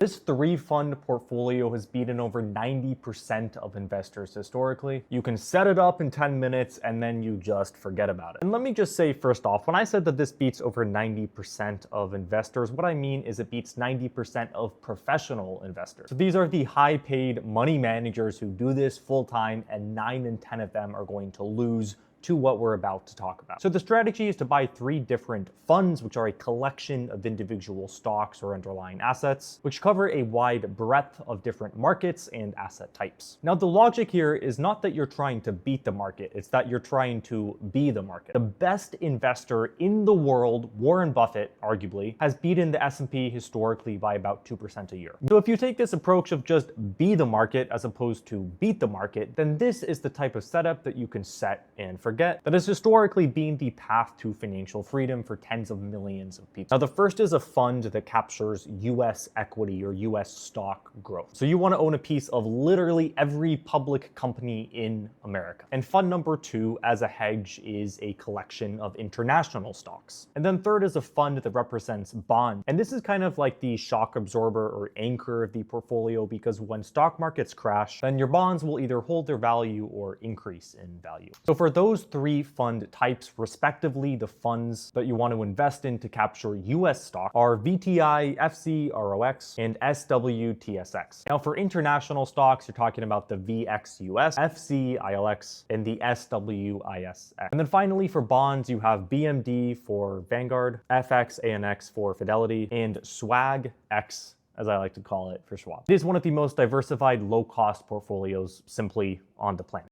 This three-fund portfolio has beaten over 90% of investors historically. You can set it up in 10 minutes and then you just forget about it. And let me just say first off, when I said that this beats over 90% of investors, what I mean is it beats 90% of professional investors. So these are the high-paid money managers who do this full-time, and 9 in 10 of them are going to lose to what we're about to talk about. So the strategy is to buy 3 different funds, which are a collection of individual stocks or underlying assets, which cover a wide breadth of different markets and asset types. Now, the logic here is not that you're trying to beat the market, it's that you're trying to be the market. The best investor in the world, Warren Buffett, arguably, has beaten the S&P historically by about 2% a year. So if you take this approach of just be the market as opposed to beat the market, then this is the type of setup that you can set and forget that has historically been the path to financial freedom for tens of millions of people. Now, the first is a fund that captures US equity or US stock growth. So you want to own a piece of literally every public company in America. And fund number 2 as a hedge is a collection of international stocks. And then third is a fund that represents bonds. And this is kind of like the shock absorber or anchor of the portfolio, because when stock markets crash, then your bonds will either hold their value or increase in value. So for those 3 fund types respectively, the funds that you want to invest in to capture US stock are VTI, FCROX, and SWTSX. Now, for international stocks, you're talking about the VXUS, FCILX, and the SWISX. And then finally, for bonds, you have BMD for Vanguard, FXANX for Fidelity, and SWAGX, as I like to call it, for Schwab. It is one of the most diversified low-cost portfolios simply on the planet.